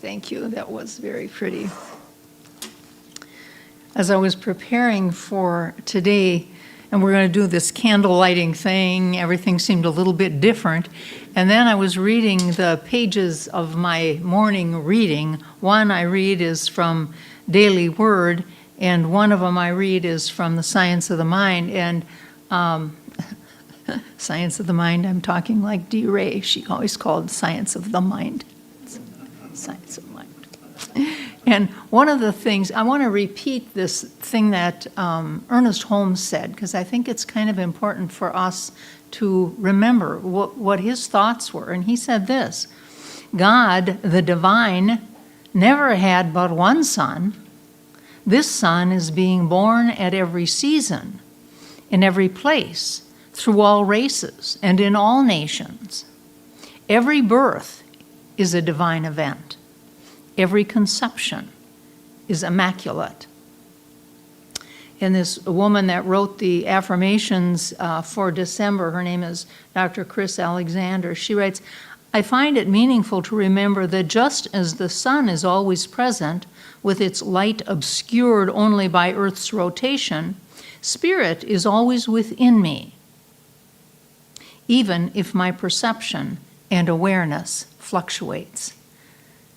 Thank you. That was very pretty. As I was preparing for today, and we're going to do this candle lighting thing, everything seemed a little bit different. And then I was reading the pages of my morning reading. One I read is from Daily Word, and one of them I read is from the Science of the Mind. And Science of the Mind, I'm talking like Dee Ray. She always called Science of the Mind. Science of the Mind. And one of the things, I want to repeat this thing that Ernest Holmes said, because I think it's kind of important for us to remember what his thoughts were. And he said this: God, the divine, never had but one son. This son is being born at every season, in every place, through all races, and in all nations. Every birth is a divine event. Every conception is immaculate. And this woman that wrote the affirmations for December, her name is Dr. Chris Alexander, she writes, I find it meaningful to remember that just as the sun is always present, with its light obscured only by Earth's rotation, spirit is always within me, even if my perception and awareness fluctuates.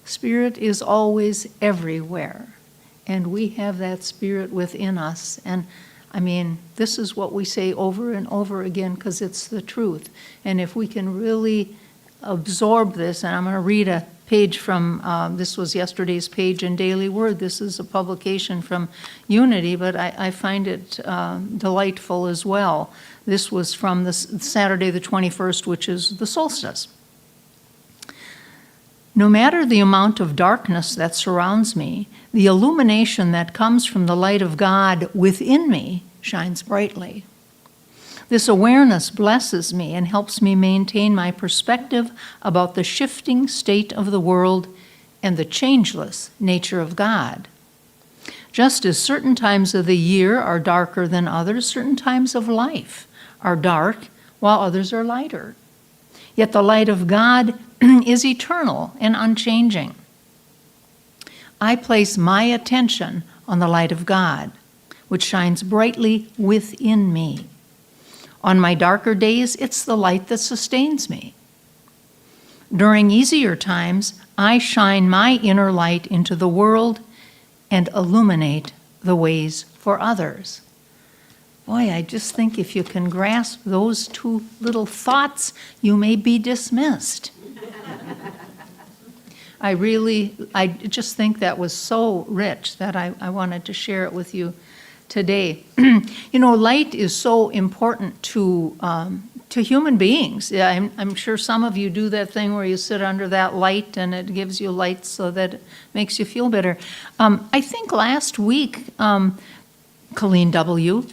Spirit is always everywhere, and we have that spirit within us. And I mean, this is what we say over and over again because it's the truth. And if we can really absorb this, and I'm going to read a page from, this was yesterday's page in Daily Word. This is a publication from Unity, but I find it delightful as well. This was from the Saturday the 21st, which is the solstice. No matter the amount of darkness that surrounds me, the illumination that comes from the light of God within me shines brightly. This awareness blesses me and helps me maintain my perspective about the shifting state of the world and the changeless nature of God. Just as certain times of the year are darker than others, certain times of life are dark while others are lighter. Yet the light of God is eternal and unchanging. I place my attention on the light of God, which shines brightly within me. On my darker days, it's the light that sustains me. During easier times, I shine my inner light into the world and illuminate the ways for others. Boy, I just think if you can grasp those two little thoughts, you may be dismissed. I just think that was so rich that I wanted to share it with you today. You know, light is so important to human beings. Yeah, I'm sure some of you do that thing where you sit under that light and it gives you light so that it makes you feel better. I think last week, Colleen W.,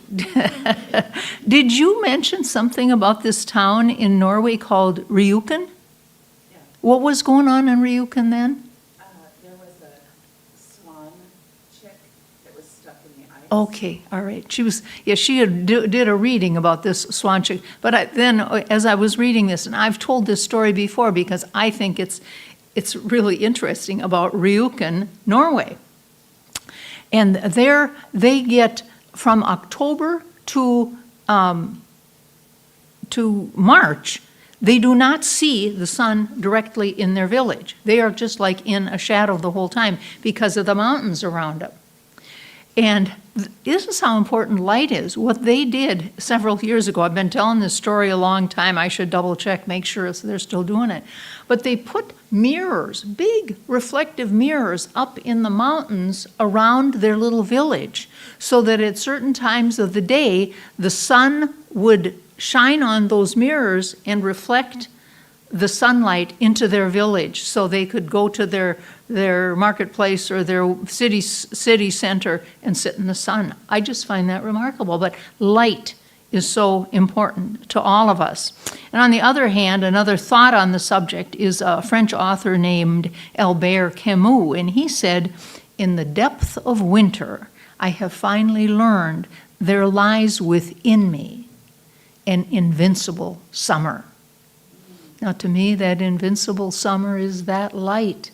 did you mention something about this town in Norway called Ryuken? Yeah. What was going on in Ryuken then? There was a swan chick that was stuck in the ice. Okay, all right. She did a reading about this swan chick. But then, as I was reading this, and I've told this story before because I think it's really interesting about Ryuken, Norway. And there they get from October to March, they do not see the sun directly in their village. They are just like in a shadow the whole time because of the mountains around them. And this is how important light is. What they did several years ago, I've been telling this story a long time. I should double check, make sure they're still doing it. But they put mirrors, big reflective mirrors up in the mountains around their little village so that at certain times of the day, the sun would shine on those mirrors and reflect the sunlight into their village so they could go to their marketplace or their city center and sit in the sun. I just find that remarkable. But light is so important to all of us. And on the other hand, another thought on the subject is a French author named Albert Camus, and he said, "In the depth of winter, I have finally learned there lies within me an invincible summer." Now, to me, that invincible summer is that light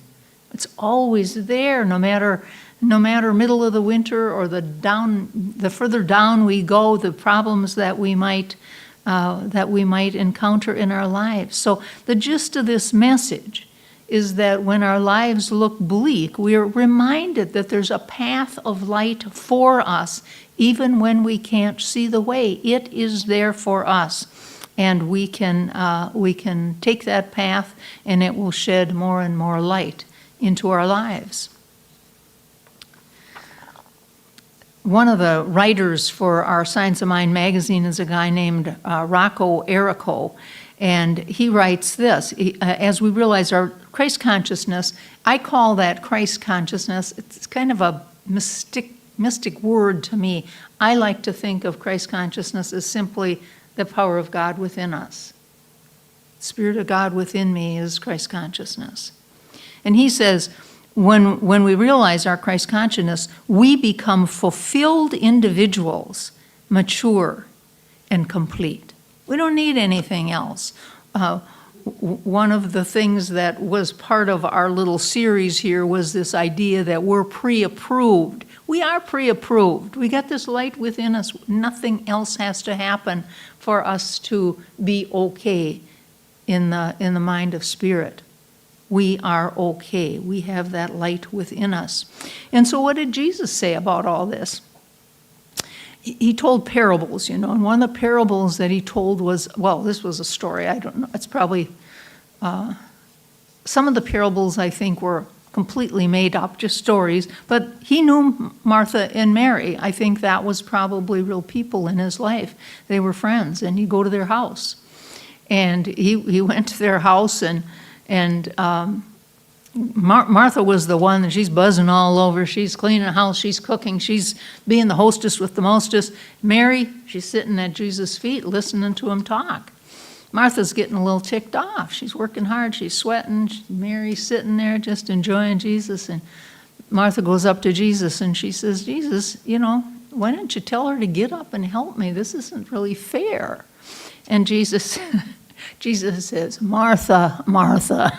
It's always there, no matter middle of the winter or the further down we go, the problems that we might encounter in our lives. So the gist of this message is that when our lives look bleak, we are reminded that there's a path of light for us, even when we can't see the way. It is there for us, and we can take that path, and it will shed more and more light into our lives. One of the writers for our Science of Mind magazine is a guy named Rocco Errico, and he writes this: as we realize our Christ consciousness, I call that Christ consciousness, it's kind of a mystic word to me. I like to think of Christ consciousness as simply the power of God within us. Spirit of God within me is Christ consciousness. And he says, when we realize our Christ consciousness, we become fulfilled individuals, mature and complete. We don't need anything else. One of the things that was part of our little series here was this idea that we're pre-approved. We are pre-approved. We got this light within us. Nothing else has to happen for us to be okay in the mind of spirit. We are okay. We have that light within us. And so what did Jesus say about all this? He told parables, and one of the parables that he told was, well, this was a story. I don't know. It's probably, some of the parables I think were completely made up, just stories. But he knew Martha and Mary. I think that was probably real people in his life. They were friends, and he'd go to their house. And he went to their house, and Martha was the one that she's buzzing all over. She's cleaning the house, she's cooking, she's being the hostess with the mostest. Mary, she's sitting at Jesus' feet listening to him talk. Martha's getting a little ticked off. She's working hard, she's sweating. Mary's sitting there just enjoying Jesus. And Martha goes up to Jesus and she says, Jesus, why don't you tell her to get up and help me? This isn't really fair. And Jesus says, Martha, Martha,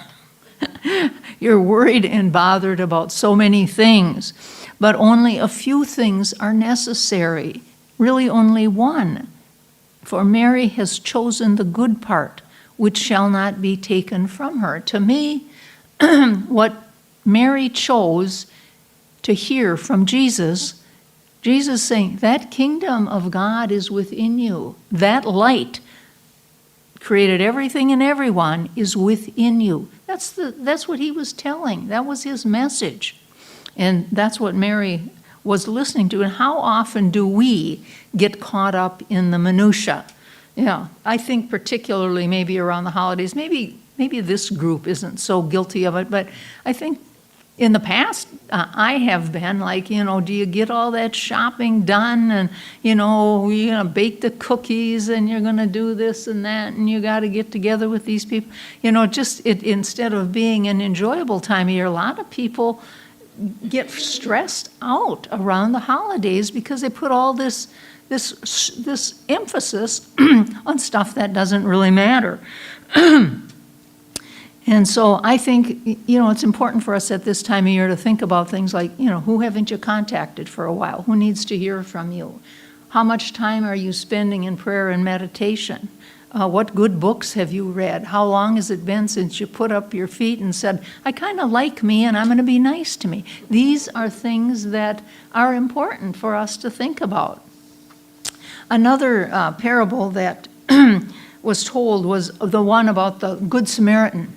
you're worried and bothered about so many things, but only a few things are necessary, really only one. For Mary has chosen the good part, which shall not be taken from her. To me, what Mary chose to hear from Jesus saying, that kingdom of God is within you. That light created everything and everyone is within you. That's what he was telling. That was his message. And that's what Mary was listening to. And how often do we get caught up in the minutia? I think particularly maybe around the holidays, maybe this group isn't so guilty of it, but I think in the past, I have been like, do you get all that shopping done? And, you're going to bake the cookies and you're going to do this and that and you got to get together with these people. Instead of being an enjoyable time of year, a lot of people get stressed out around the holidays because they put all this emphasis on stuff that doesn't really matter. And so I think, it's important for us at this time of year to think about things like, who haven't you contacted for a while? Who needs to hear from you? How much time are you spending in prayer and meditation? What good books have you read? How long has it been since you put up your feet and said, I kind of like me and I'm going to be nice to me? These are things that are important for us to think about. Another parable that was told was the one about the Good Samaritan.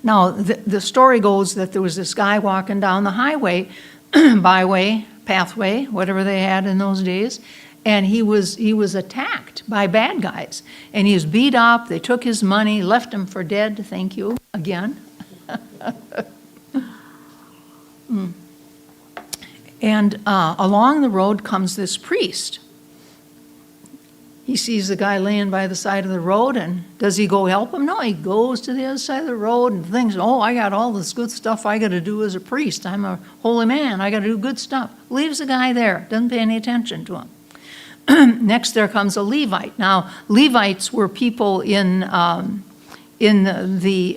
Now, the story goes that there was this guy walking down the highway, byway, pathway, whatever they had in those days, and he was attacked by bad guys. And he was beat up, they took his money, left him for dead, thank you, again. And along the road comes this priest. He sees the guy laying by the side of the road, and does he go help him? No, he goes to the other side of the road and thinks, I got all this good stuff I got to do as a priest. I'm a holy man. I got to do good stuff. Leaves the guy there, doesn't pay any attention to him. Next, there comes a Levite. Now, Levites were people in the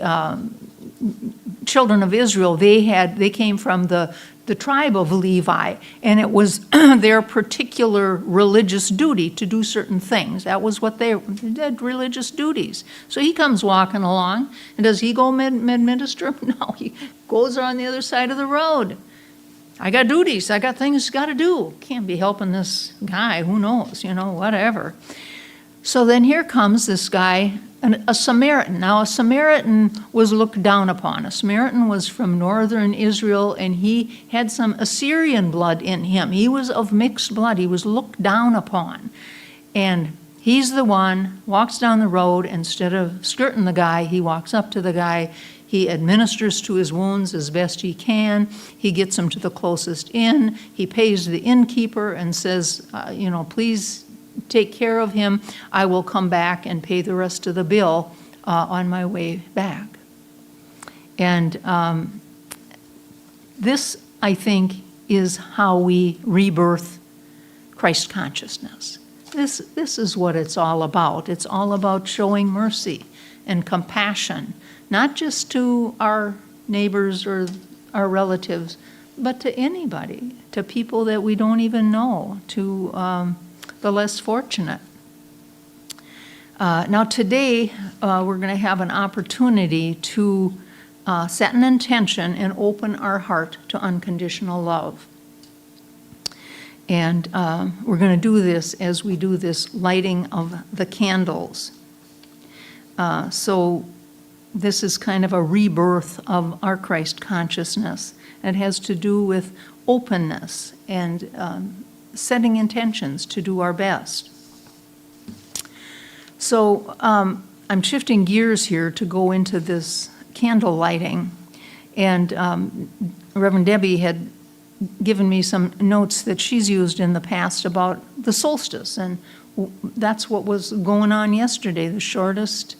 children of Israel, they came from the tribe of Levi, and it was their particular religious duty to do certain things. That was what they did, religious duties. So he comes walking along, and does he go minister? No, he goes on the other side of the road. I got duties, I got things got to do. Can't be helping this guy, who knows, whatever. So then here comes this guy, a Samaritan. Now, a Samaritan was looked down upon. A Samaritan was from northern Israel, and he had some Assyrian blood in him. He was of mixed blood. He was looked down upon. And he's the one, walks down the road, instead of skirting the guy, he walks up to the guy. He administers to his wounds as best he can. He gets him to the closest inn. He pays the innkeeper and says, please take care of him. I will come back and pay the rest of the bill on my way back. And this, I think, is how we rebirth Christ consciousness. This is what it's all about. It's all about showing mercy and compassion, not just to our neighbors or our relatives, but to anybody, to people that we don't even know, to the less fortunate. Now today, we're going to have an opportunity to set an intention and open our heart to unconditional love. And we're going to do this as we do this lighting of the candles. So this is kind of a rebirth of our Christ consciousness. It has to do with openness and setting intentions to do our best. So I'm shifting gears here to go into this candle lighting. And Reverend Debbie had given me some notes that she's used in the past about the solstice. And that's what was going on yesterday, the shortest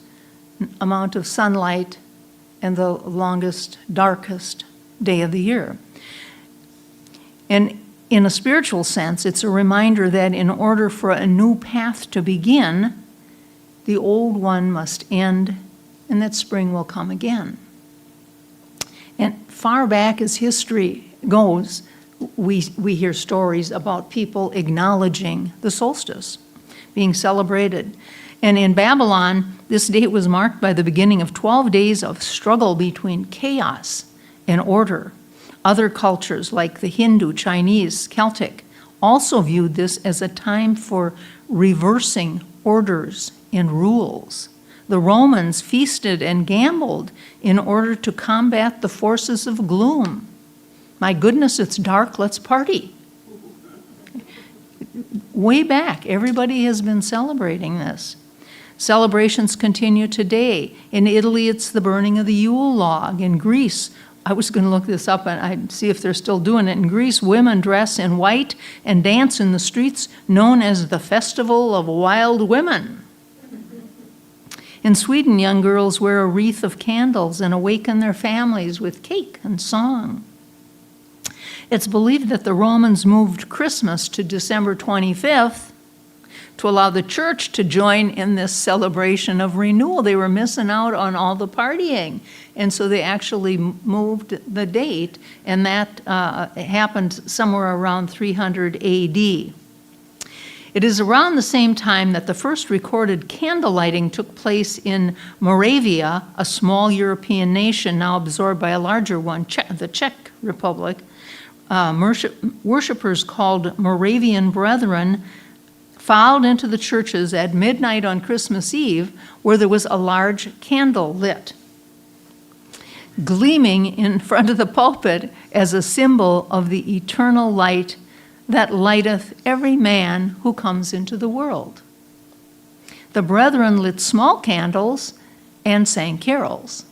amount of sunlight and the longest, darkest day of the year. And in a spiritual sense, it's a reminder that in order for a new path to begin, the old one must end, and that spring will come again. And far back as history goes, we hear stories about people acknowledging the solstice being celebrated. And in Babylon, this date was marked by the beginning of 12 days of struggle between chaos and order. Other cultures like the Hindu, Chinese, Celtic also viewed this as a time for reversing orders and rules. The Romans feasted and gambled in order to combat the forces of gloom. My goodness, it's dark, let's party. Way back, everybody has been celebrating this. Celebrations continue today. In Italy, it's the burning of the Yule log. In Greece, I was going to look this up and I'd see if they're still doing it. In Greece, women dress in white and dance in the streets, known as the Festival of Wild Women. In Sweden, young girls wear a wreath of candles and awaken their families with cake and song. It's believed that the Romans moved Christmas to December 25th to allow the church to join in this celebration of renewal. They were missing out on all the partying. And so they actually moved the date, and that happened somewhere around 300 AD. It is around the same time that the first recorded candle lighting took place in Moravia, a small European nation now absorbed by a larger one, the Czech Republic. Worshippers called Moravian Brethren filed into the churches at midnight on Christmas Eve, where there was a large candle lit, gleaming in front of the pulpit as a symbol of the eternal light that lighteth every man who comes into the world. The brethren lit small candles and sang carols.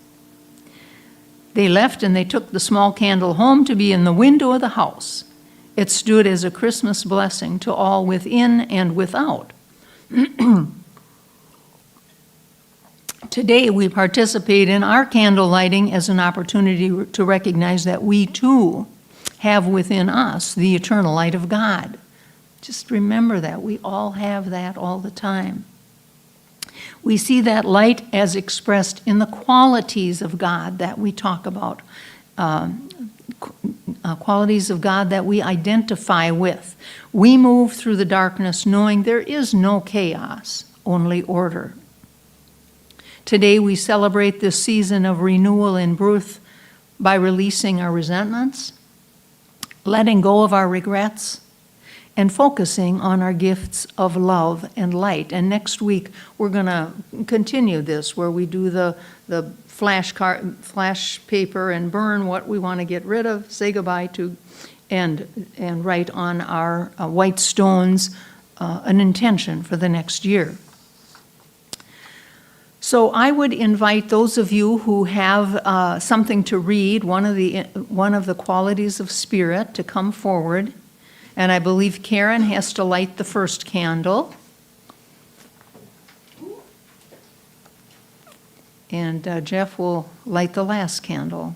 They left and they took the small candle home to be in the window of the house. It stood as a Christmas blessing to all within and without. Today, we participate in our candle lighting as an opportunity to recognize that we too have within us the eternal light of God. Just remember that. We all have that all the time. We see that light as expressed in the qualities of God that we talk about, qualities of God that we identify with. We move through the darkness knowing there is no chaos, only order. Today we celebrate this season of renewal in birth by releasing our resentments, letting go of our regrets, and focusing on our gifts of love and light. And next week, we're going to continue this, where we do the flash paper and burn what we want to get rid of, say goodbye to, and write on our white stones an intention for the next year. So I would invite those of you who have something to read, one of the qualities of spirit, to come forward. And I believe Karen has to light the first candle. And Jeff will light the last candle.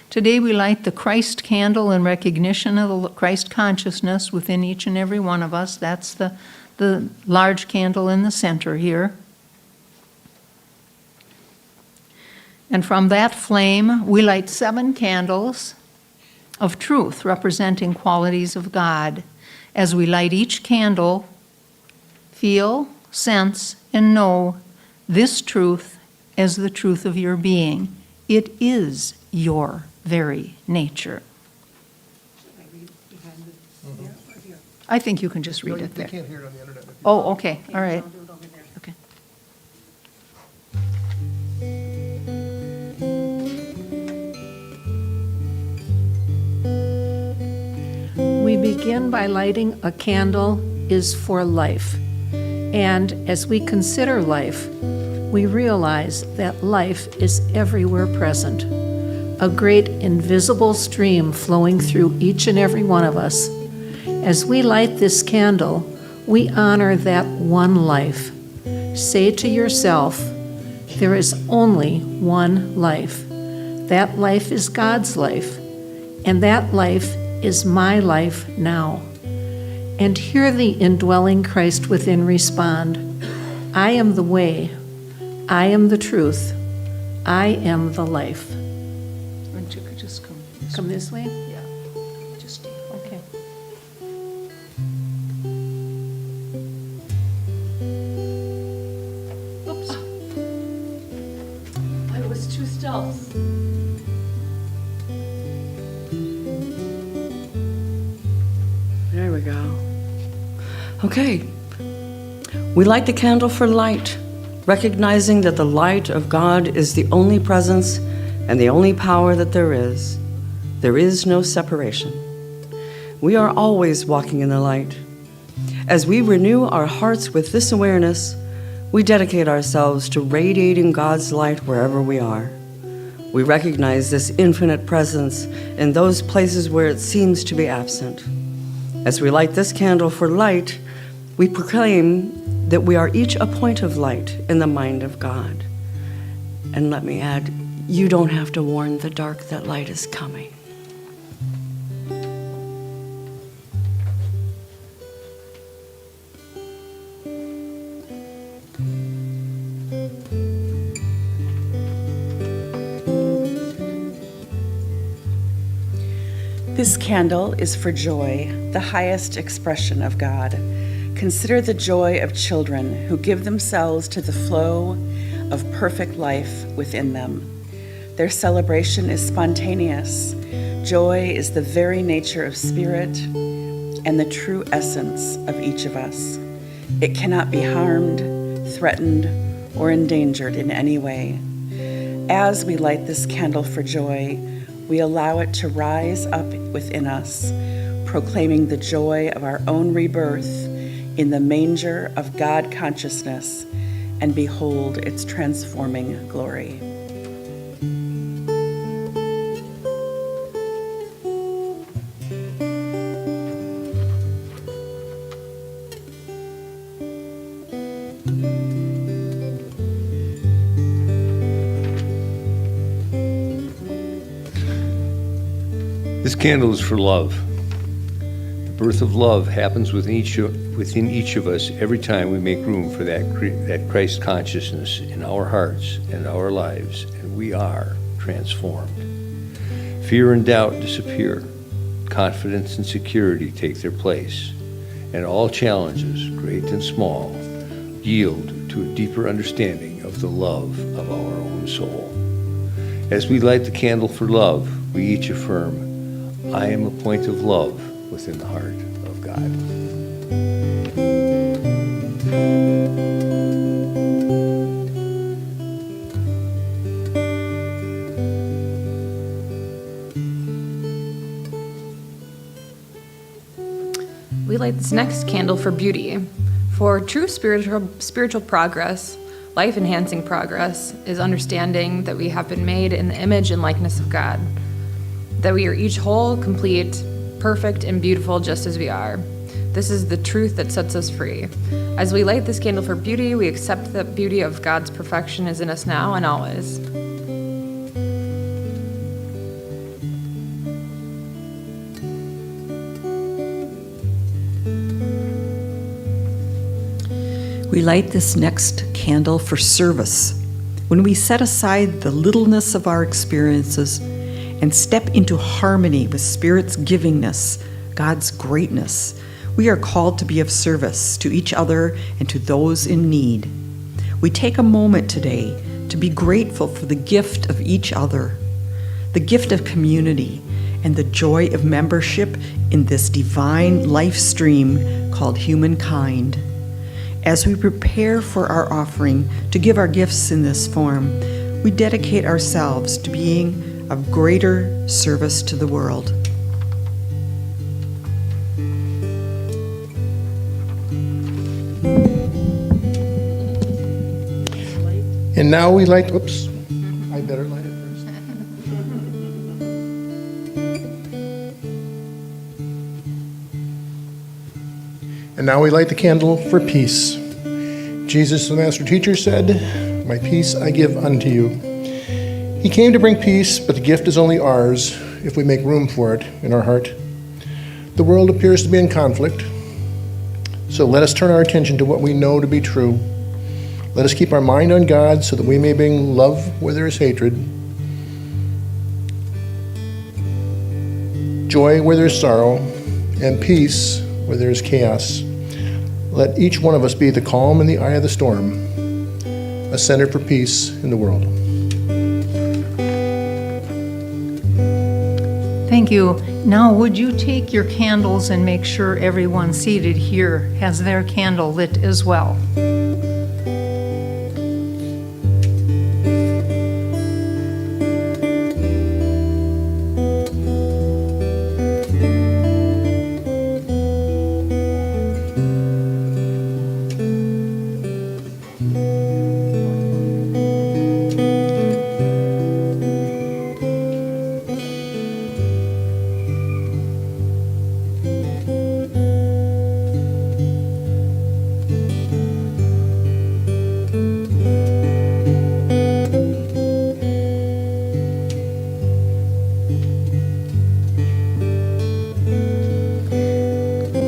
Today we light the Christ candle in recognition of the Christ consciousness within each and every one of us. That's the large candle in the center here. And from that flame, we light 7 candles of truth representing qualities of God. As we light each candle, feel, sense, and know this truth as the truth of your being. It is your very nature. Should I read behind the, there or here? I think you can just read No, it they there. can't hear it on the internet. Oh, okay, all right. I'll do it over there. Okay. We begin by lighting a candle is for life. And as we consider life, we realize that life is everywhere present, a great invisible stream flowing through each and every one of us. As we light this candle, we honor that one life. Say to yourself, there is only one life. That life is God's life, and that life is my life now. And hear the indwelling Christ within respond, I am the way, I am the truth, I am the life. And you could just come. Come this way? Yeah, just, Okay. Oops. I was too stealth. There we go. Okay. We light the candle for light, recognizing that the light of God is the only presence and the only power that there is. There is no separation. We are always walking in the light. As we renew our hearts with this awareness, we dedicate ourselves to radiating God's light wherever we are. We recognize this infinite presence in those places where it seems to be absent. As we light this candle for light, we proclaim that we are each a point of light in the mind of God. And let me add, you don't have to warn the dark that light is coming. This candle is for joy, the highest expression of God. Consider the joy of children who give themselves to the flow of perfect life within them. Their celebration is spontaneous. Joy is the very nature of spirit and the true essence of each of us. It cannot be harmed, threatened, or endangered in any way. As we light this candle for joy, we allow it to rise up within us, proclaiming the joy of our own rebirth in the manger of God consciousness, and behold its transforming glory. This candle is for love, the birth of love happens within each of us every time we make room for that Christ consciousness in our hearts and our lives, and we are transformed. Fear and doubt disappear. Confidence and security take their place, and all challenges, great and small, yield to a deeper understanding of the love of our own soul. As we light the candle for love, we each affirm, I am a point of love within the heart of God. We light this next candle for beauty. For true spiritual progress, life-enhancing progress, is understanding that we have been made in the image and likeness of God, that we are each whole, complete, perfect, and beautiful just as we are. This is the truth that sets us free. As we light this candle for beauty, we accept that beauty of God's perfection is in us now and always. We light this next candle for service. When we set aside the littleness of our experiences and step into harmony with Spirit's givingness, God's greatness, we are called to be of service to each other and to those in need. We take a moment today to be grateful for the gift of each other, the gift of community, and the joy of membership in this divine life stream called humankind. As we prepare for our offering to give our gifts in this form, we dedicate ourselves to being of greater service to the world. And now we light, oops, I better light it first. And now we light the candle for peace. Jesus, the Master Teacher, said, "My peace I give unto you." He came to bring peace, but the gift is only ours if we make room for it in our heart. The world appears to be in conflict, so let us turn our attention to what we know to be true. Let us keep our mind on God so that we may bring love where there is hatred, joy where there is sorrow, and peace where there is chaos. Let each one of us be the calm in the eye of the storm, a center for peace in the world. Thank you. Now, would you take your candles and make sure everyone seated here has their candle lit as well?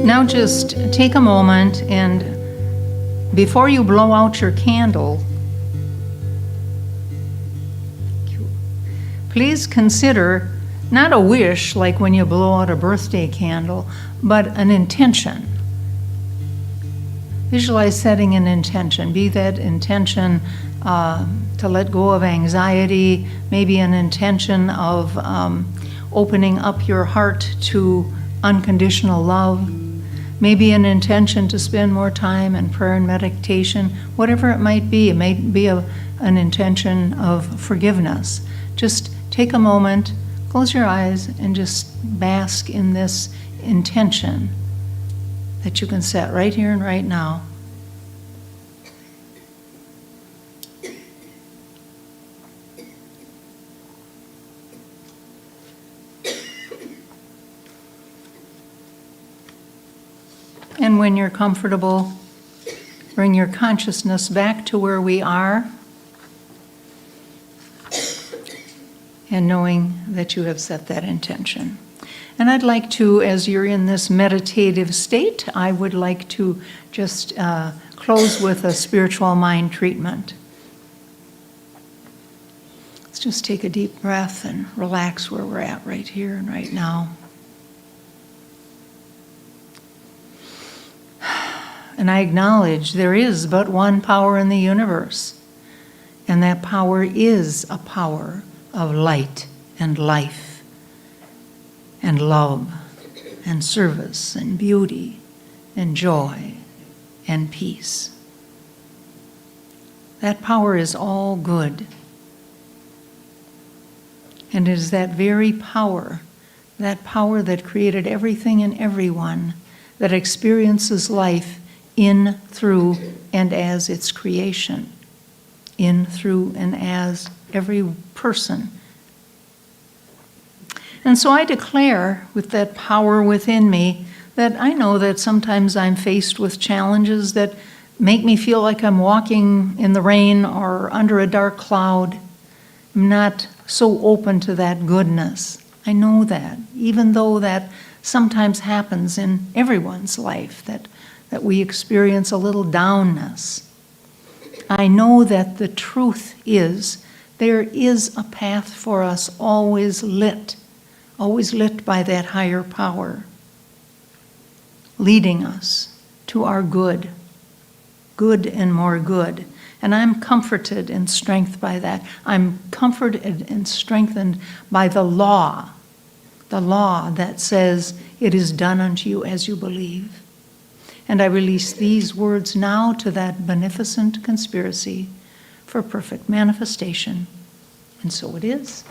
Now just take a moment and before you blow out your candle, please consider not a wish like when you blow out a birthday candle, but an intention. Visualize setting an intention. Be that intention to let go of anxiety, maybe an intention of opening up your heart to unconditional love, maybe an intention to spend more time in prayer and meditation, whatever it might be. It might be an intention of forgiveness. Just take a moment, close your eyes, and just bask in this intention that you can set right here and right now. And when you're comfortable, bring your consciousness back to where we are, and knowing that you have set that intention. And I'd like to, as you're in this meditative state, I would like to just close with a spiritual mind treatment. Let's just take a deep breath and relax where we're at right here and right now. And I acknowledge there is but one power in the universe, and that power is a power of light and life and love and service and beauty and joy and peace. That power is all good. And it is that very power that created everything and everyone, that experiences life in, through, and as its creation. In, through, and as every person. And so I declare, with that power within me, that I know that sometimes I'm faced with challenges that make me feel like I'm walking in the rain or under a dark cloud. I'm not so open to that goodness. I know that, even though that sometimes happens in everyone's life, that we experience a little downness. I know that the truth is there is a path for us always lit by that higher power, leading us to our good and more good. And I'm comforted and strengthened by that. I'm comforted and strengthened by the law that says, it is done unto you as you believe. And I release these words now to that beneficent conspiracy for perfect manifestation. And so it is.